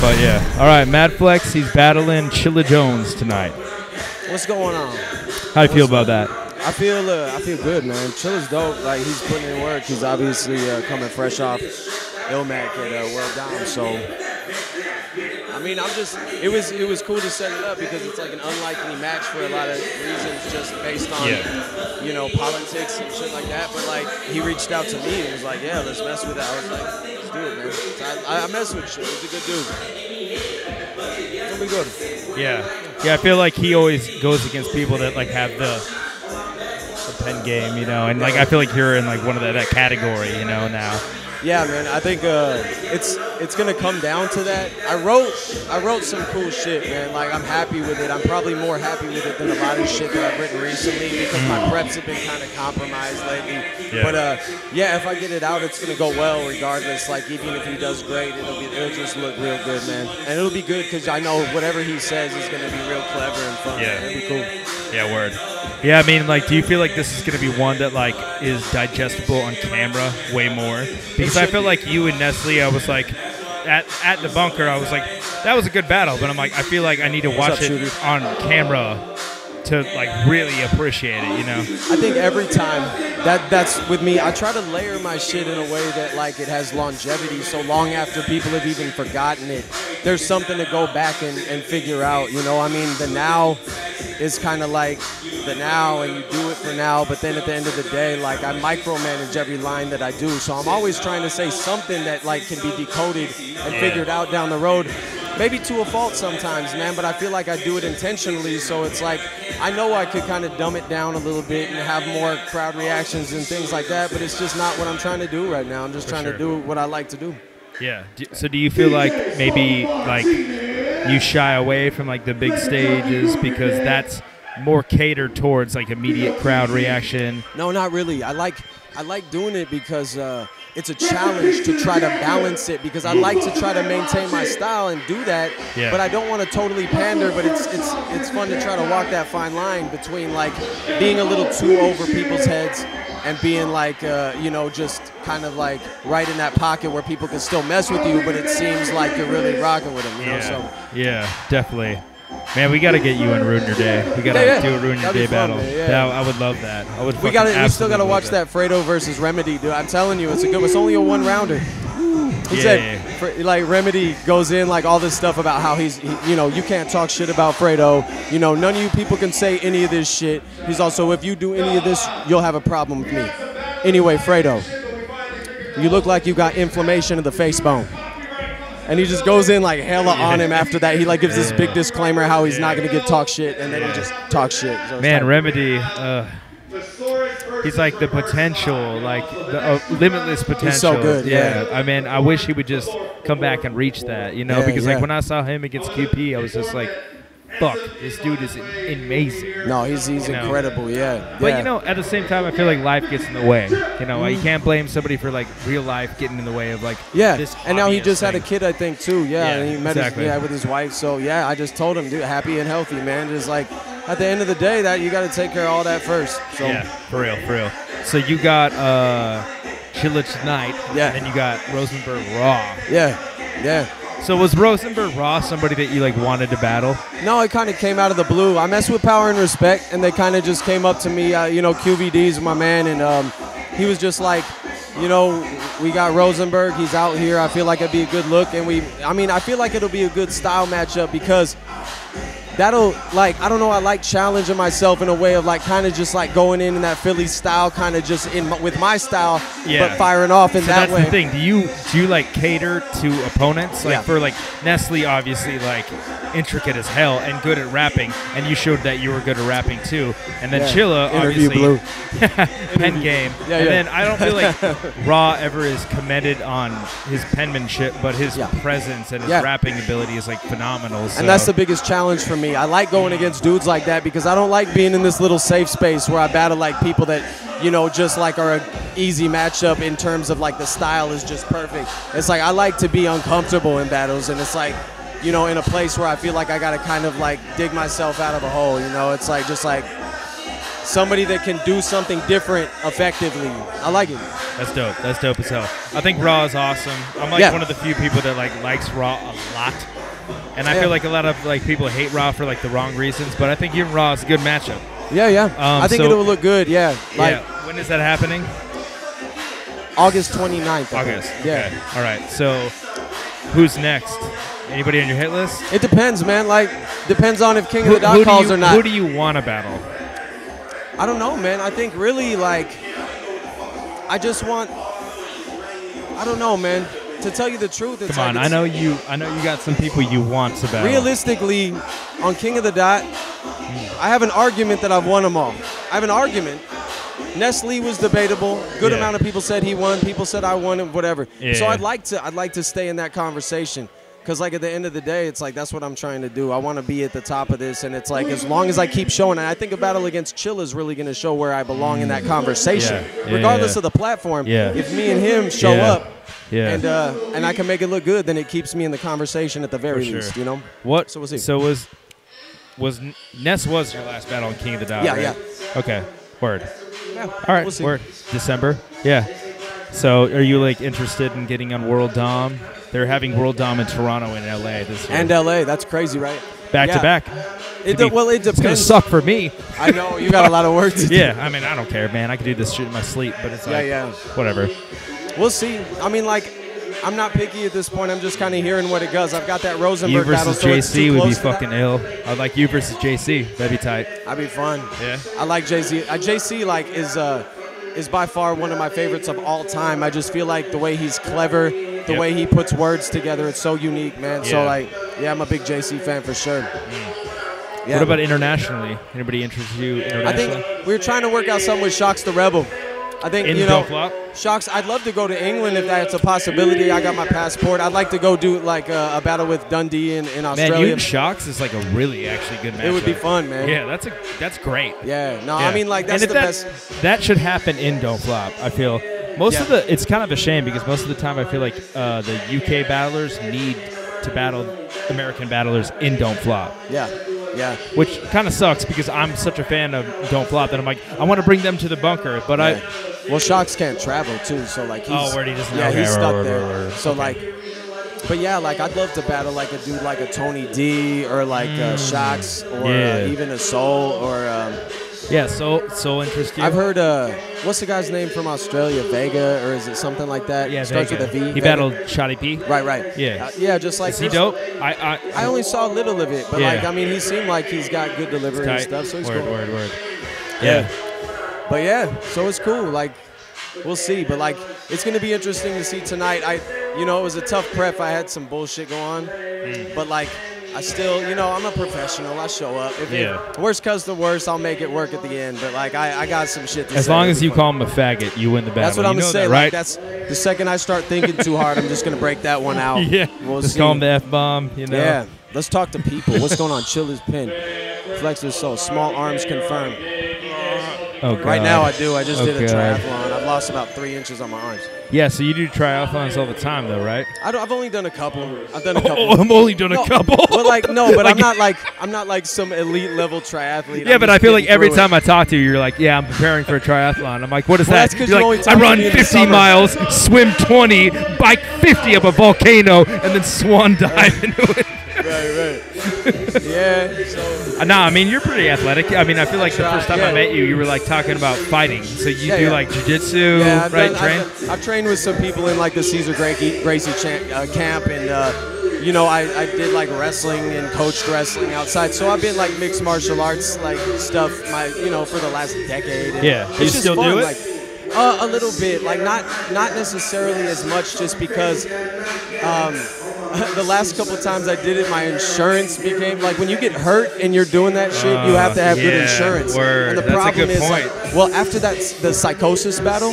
But yeah. All right, MADFLEX, he's battling Chilla Jones tonight. What's going on? How do you feel about that? I feel good, man. Chilla's dope. Like, he's putting in work. He's obviously coming fresh off ILLMAC at World Down. So, I mean, it was cool to set it up because it's like an unlikely match for a lot of reasons, just based on you know, politics and shit like that. But like, he reached out to me and was like, yeah, let's mess with it. I was like, let's do it, man. So I mess with Chilla. He's a good dude. It's gonna be good. Yeah. Yeah, I feel like he always goes against people that like have the pen game, you know, and like I feel like you're in like one of that category, you know, now. Yeah, man. I think it's gonna come down to that. I wrote some cool shit, man. Like, I'm happy with it. I'm probably more happy with it than a lot of shit that I've written recently because my preps have been kind of compromised lately. Yeah. But yeah, if I get it out, it's gonna go well regardless. Like, even if he does great, it'll just look real good, man. And it'll be good because I know whatever he says is gonna be real clever and fun. Yeah, it'll be cool. Yeah, word. Yeah, I mean, like, do you feel like this is going to be one that, like, is digestible on camera way more? Because I feel like you and Nestle, I was like, at the bunker, I was like, that was a good battle. But I'm like, I feel like I need to watch it on camera to, like, really appreciate it, you know? I think every time, that's with me, I try to layer my shit in a way that, like, it has longevity, so long after people have even forgotten it, there's something to go back and figure out, you know? I mean, the now is kind of like the now, and you do it for now, but then at the end of the day, like, I micromanage every line that I do, so I'm always trying to say something that, like, can be decoded and figured out down the road. Maybe to a fault sometimes, man, but I feel like I do it intentionally, so it's like, I know I could kind of dumb it down a little bit and have more crowd reactions and things like that, but it's just not what I'm trying to do right now. I'm just trying to do what I like to do. Yeah. So do you feel like maybe, like, you shy away from, like, the big stages because that's more catered towards, like, immediate crowd reaction? No, not really. I like doing it because it's a challenge to try to balance it, because I like to try to maintain my style and do that, but I don't want to totally pander, but it's fun to try to walk that fine line between, like, being a little too over people's heads and being, like, you know, just kind of like right in that pocket where people can still mess with you, but it seems like you're really rocking with them, you know? So. Yeah, definitely. Man, we got to get you in Ruin Your Day. We got to do a Ruin Your Day battle. I would love that. I would. We still got to watch that FREDO versus Remedy, dude. I'm telling you, it's only a one-rounder. He said, like, Remedy goes in, like, all this stuff about how you know, you can't talk shit about FREDO. You know, none of you people can say any of this shit. He's also, if you do any of this, you'll have a problem with me. Anyway, FREDO, you look like you got inflammation of the face bone. And he just goes in like hella on him after that. He like gives this big disclaimer how he's not going to talk shit, and then he just talks shit. So man, Remedy, he's like the potential, like the limitless potential. He's so good, yeah. I mean, I wish he would just come back and reach that, you know, because like when I saw him against QP, I was just like, fuck, this dude is amazing. No, he's incredible, yeah. But, you know, at the same time, I feel like life gets in the way. You know, you can't blame somebody for, like, real life getting in the way of, like, this and now he just thing. had a kid, I think, too. And he met exactly. with his wife. So, yeah, I just told him, dude, happy and healthy, man. Just, like, at the end of the day, that you got to take care of all that first. So. Yeah, for real. So you got Chilla tonight, and then you got Rosenberg Raw. Yeah. So was Rosenberg Raw somebody that you like wanted to battle? No, it kind of came out of the blue. I mess with Power and Respect, and they kind of just came up to me. You know, QVD's my man, and he was just like, you know, we got Rosenberg. He's out here. I feel like it'd be a good look, and I feel like it'll be a good style matchup because that'll, like, I don't know, I like challenging myself in a way of, like, kind of just, like, going in that Philly style, kind of just with my style, but firing off in that way. That's the thing. Do you, like, cater to opponents? Like, for, like, Nestle, obviously, like, intricate as hell and good at rapping, and you showed that you were good at rapping, too. And then Chilla, obviously, pen game. And then I don't feel like Raw ever is commended on his penmanship, but his presence and his rapping ability is, like, phenomenal. So. And that's the biggest challenge for me. I like going against dudes like that because I don't like being in this little safe space where I battle like people that, you know, just like are an easy matchup in terms of like the style is just perfect. It's like I like to be uncomfortable in battles, and it's like, you know, in a place where I feel like I got to kind of like dig myself out of a hole, you know. It's like just like somebody that can do something different effectively. I like it. That's dope. That's dope as hell. I think Raw is awesome. I'm like one of the few people that like likes Raw a lot. And I feel like a lot of like people hate Raw for like the wrong reasons, but I think even Raw is a good matchup. Yeah, yeah. I think it will look good. Yeah. Like, when is that happening? August 29th. August. Yeah. Okay. All right. So, who's next? Anybody on your hit list? It depends, man. Like, depends on if King of the Dot calls or not. Who do you want to battle? I don't know, man. I think really like, I just want. I don't know, man. To tell you the truth, it's Come on, I know you got some people you want to battle. Realistically, on King of the Dot, I have an argument that I've won them all. I have an argument. Nestle was debatable. Good amount of people said he won. People said I won and whatever. Yeah. So I'd like to stay in that conversation. Because, like, at the end of the day, it's like that's what I'm trying to do. I want to be at the top of this, and it's like as long as I keep showing, and I think a battle against CHILLA is really going to show where I belong in that conversation. Regardless of the platform, if me and him show up, and I can make it look good, then it keeps me in the conversation at the very least, you know? What? So we'll see. So was Ness was your last battle on King of the Dot, right? Yeah. Okay, word. Yeah, all right, we'll see. Word. December, yeah. So are you, like, interested in getting on World Dom? They're having World Dom in Toronto and LA this year. And LA, that's crazy, right? Back to back. Well, it depends. It's gonna suck for me. I know, you got a lot of work to do. Yeah, I mean, I don't care, man. I can do this shit in my sleep, but it's like, whatever. We'll see. I mean, like, I'm not picky at this point. I'm just kind of hearing what it goes. I've got that Rosenberg battle. You versus JC would be fucking ill. I'd like you versus JC. That'd be tight. That'd be fun. Yeah. I like JC. JC, like, is by far one of my favorites of all time. I just feel like the way he's clever, the way he puts words together, it's so unique, man. So, like, I'm a big JC fan for sure. Yeah. What about internationally? Anybody interested you internationally? I think we're trying to work out something with Shocks the Rebel. I think, you know, Shocks, I'd love to go to England if that's a possibility. I got my passport. I'd like to go do, like, a battle with Dundee in Australia. Man, you and Shocks is, like, a really actually good match. It would be fun, man. Yeah, that's great. Yeah. No, I mean, like, that's the best. That should happen in Don't Flop, I feel. Most of the, it's kind of a shame because most of the time I feel like the UK battlers need to battle American battlers in Don't Flop. Yeah. Which kind of sucks because I'm such a fan of Don't Flop that I'm like, I want to bring them to the bunker, but Well, Shocks can't travel too, so like he's where he doesn't know. Yeah, he's stuck there. So like, but yeah, like I'd love to battle like a dude like a Tony D or like Shocks or even a Soul or. So interesting. I've heard what's the guy's name from Australia? Vega, or is it something like that? Yeah, starts Vega. with a V. He battled Shotty P. Right. Yeah. Just like. Is he dope? I only saw a little of it, but like I mean, he seemed like he's got good delivery and stuff. So he's cool. Word. Yeah. But yeah, so it's cool. Like, we'll see. But like, it's gonna be interesting to see tonight. It was a tough prep. I had some bullshit go on, but like. I still, I'm a professional. I show up. If worst comes to worst, I'll make it work at the end. But, like, I got some shit to say. As long as you call him a faggot, you win the battle. That's what I'm going to say. Right? Like, that's the second I start thinking too hard, I'm just going to break that one out. We'll just see. call him the F-bomb, Yeah. Let's talk to people. What's going on? Chilla's pin. Flexor soul. Small arms confirmed. Oh, God. Right now I do. I just did a triathlon. I've lost about 3 inches on my arms. Yeah, so you do triathlons all the time, though, right? I've only done a couple. I've done a couple. Oh, I'm only done a couple. But like, no, but I'm not like some elite level triathlete. Yeah, but I feel like every time I talk to you, you're like, yeah, I'm preparing for a triathlon. I'm like, what is that? You're like, I run 50 miles, swim 20, bike 50 up a volcano, and then swan dive into it. Right. Yeah. So. No, I mean, you're pretty athletic. I mean, I feel like the first time I met you, you were like talking about fighting. So you do like jiu-jitsu, right? I've trained with some people in like the Cesar Gracie camp, and I did like wrestling and coached wrestling outside. So I've been like mixed martial arts like stuff for the last decade. And you still do it? Like, a little bit, like not necessarily as much, just because. The last couple times I did it, my insurance became like when you get hurt and you're doing that shit, you have to have good insurance. Word. And the problem is, like, well, after that, the psychosis battle,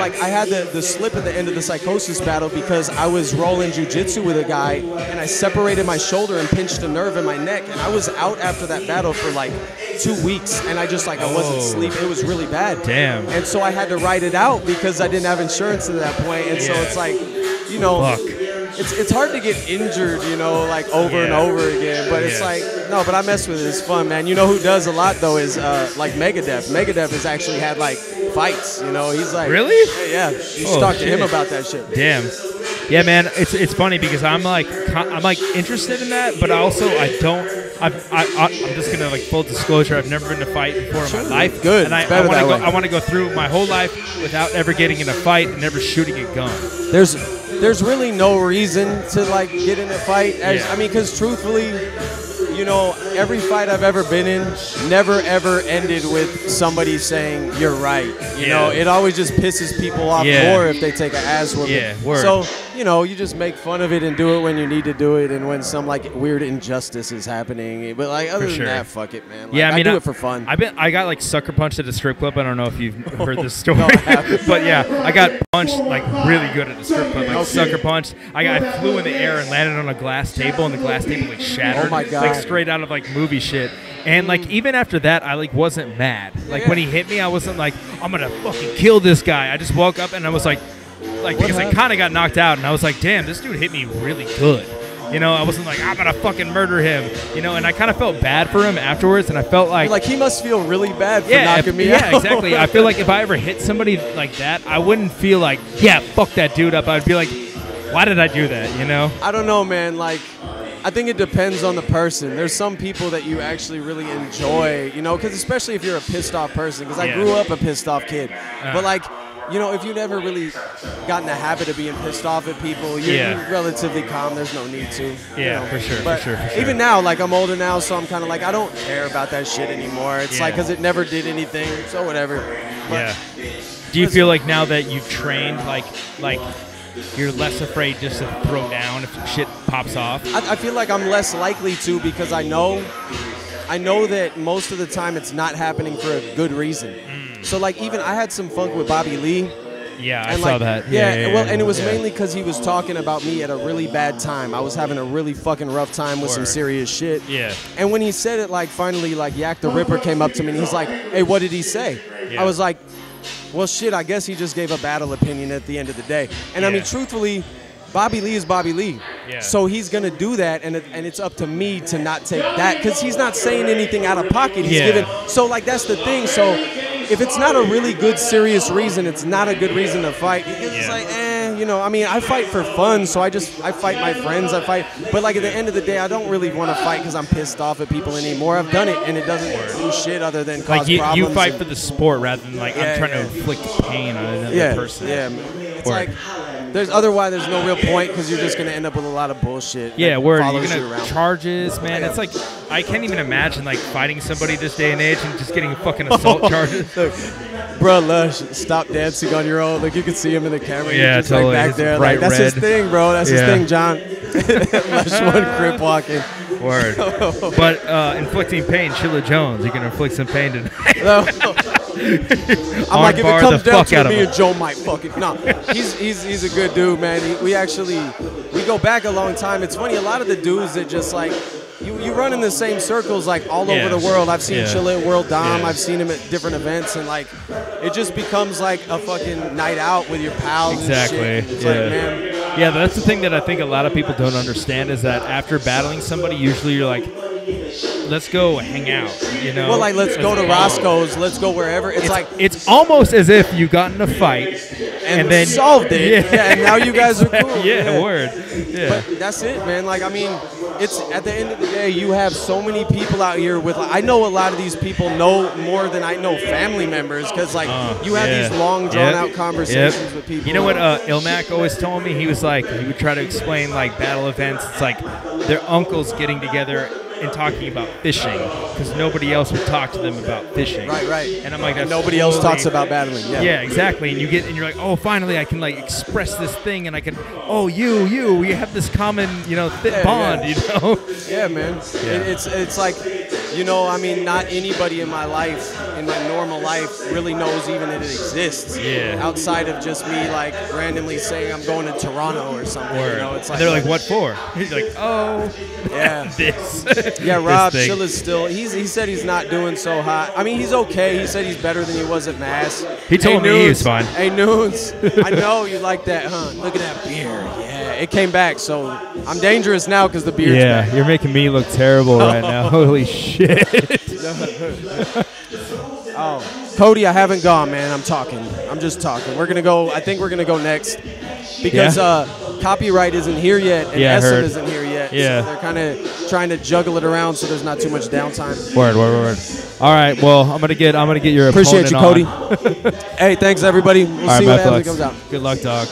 like I had the slip at the end of the psychosis battle because I was rolling jiu-jitsu with a guy and I separated my shoulder and pinched a nerve in my neck, and I was out after that battle for like 2 weeks, and I just like I wasn't sleeping. It was really bad. Damn. And so I had to write it out because I didn't have insurance at that point, and so it's like, Fuck. it's hard to get injured, you know, like over and over again. But it's like, no, but I mess with it. It's fun, man. You know who does a lot though is like Megadeth. Megadeth has actually had like fights. You know, he's like, really? Yeah. You should talk to him about that shit. Damn. Yeah, man. It's funny because I'm like interested in that, but also I don't. I'm just gonna like full disclosure. I've never been to a fight before in my life. Good. And I want to go through my whole life without ever getting in a fight and never shooting a gun. There's really no reason to like get in a fight. I mean, because truthfully, you know, every fight I've ever been in never ever ended with somebody saying you're right. You know, it always just pisses people off more if they take an ass whooping. Yeah, word. So, you know, you just make fun of it and do it when you need to do it and when some like weird injustice is happening. But like other than that, fuck it, man. Like, yeah, I mean, I do it for fun. I got like sucker punched at a strip club. I don't know if you've heard this story, but yeah, I got punched like really good at a strip club, like sucker punched. I flew in the air and landed on a glass table, and the glass table like shattered. Oh my God. Like straight out of like movie shit. And like even after that, I like wasn't mad. Like when he hit me, I wasn't like I'm gonna fucking kill this guy. I just woke up and I was like because I kind of got knocked out, and I was like, damn, this dude hit me really good. You know, I wasn't like I'm gonna fucking murder him. You know, and I kind of felt bad for him afterwards, and I felt like he must feel really bad for knocking me out. Yeah, exactly. I feel like if I ever hit somebody like that, I wouldn't feel like fuck that dude up. I'd be like, why did I do that? You know? I don't know, man. Like, I think it depends on the person. There's some people that you actually really enjoy, you know, because especially if you're a pissed off person, because I grew up a pissed off kid. But like, you know, if you never really got in the habit of being pissed off at people, you're relatively calm. There's no need to. Yeah, for sure. But for sure. Even now, like I'm older now, so I'm kind of like I don't care about that shit anymore. It's like because it never did anything, so whatever. But, do you feel like now that you've trained, like you're less afraid just to throw down if shit pops off? I feel like I'm less likely to because I know that most of the time it's not happening for a good reason. So like even I had some funk with Bobby Lee. Yeah, I saw that. Well, and it was mainly because he was talking about me at a really bad time. I was having a really fucking rough time with some serious shit. Yeah. And when he said it, like finally, like Yak the Ripper came up to me and he's like, "Hey, what did he say?" I was like, well, shit, I guess he just gave a battle opinion at the end of the day. And I mean, truthfully, Bobby Lee is Bobby Lee. So he's going to do that, and it's up to me to not take that because he's not saying anything out of pocket. He's giving. So, like, that's the thing. So if it's not a really good, serious reason, it's not a good reason to fight. It's like, you know, I mean, I fight for fun, so I fight my friends. I fight. But, like, at the end of the day, I don't really want to fight because I'm pissed off at people anymore. I've done it, and it doesn't do shit other than cause problems. You fight for the sport rather than, like, I'm trying to inflict pain on another person. Yeah, it's like... Otherwise, there's no real point because you're just going to end up with a lot of bullshit. Yeah, where you're going to charges, man. It's like, I can't even imagine, like, fighting somebody this day and age and just getting fucking assault charges. Look, bro, Lush, stop dancing on your own. Like, you can see him in the camera. Yeah, just, totally. Like, back there. Like, that's his thing, bro. That's his thing, John. Lush one crip walking. Word. But inflicting pain, Chilla Jones, you can inflict some pain tonight. I'm like, if it comes down to me and Joe might fucking he's a good dude, man. We go back a long time. It's funny, a lot of the dudes that just like you run in the same circles like all over the world. I've seen Chilla at World Dom. I've seen him at different events, and like it just becomes like a fucking night out with your pals. Exactly. And shit. It's like, man. Yeah, that's the thing that I think a lot of people don't understand is that after battling somebody, usually you're like, let's go hang out, you know? Well, like, let's go to Roscoe's, let's go wherever. It's almost as if you got in a fight and then solved it. Yeah, and now you guys are cool. Word. Yeah. But that's it, man. Like, I mean, it's at the end of the day, you have so many people out here with, like, I know a lot of these people know more than I know family members because, like, you have these long, drawn-out conversations with people. You know what ILLMAC always told me? He was like, he would try to explain, like, battle events. It's like their uncles getting together and talking about fishing because nobody else would talk to them about fishing. Right. And I'm like, that's nobody else talks about battling. Yeah, exactly. And you're like, oh, finally I can like express this thing, and I can, we have this common, bond, you know. Yeah, man. Yeah. It's like, I mean, not anybody in my life, in my normal life, really knows even that it exists. Yeah. Outside of just me like randomly saying I'm going to Toronto or something. Word. You know, it's like they're like, what for? He's like, this. Yeah, Rob Chilla's still. He said he's not doing so hot. I mean, he's okay. He said he's better than he was at Mass. He told me he was fine. Hey, Noons, I know you like that, huh? Look at that beer. Yeah, it came back, so I'm dangerous now because the beard's back. You're making me look terrible right now. Holy shit. Oh, Cody, I haven't gone, man. I'm talking. I'm just talking. We're gonna go. I think we're gonna go next because Copyright isn't here yet and SM isn't here yet. Yeah. So they're kind of trying to juggle it around so there's not too much downtime. Word. All right. Well, I'm gonna get your appreciate opponent you, Cody. Hey, thanks everybody. We'll see what happens when it comes out. Good luck, dog.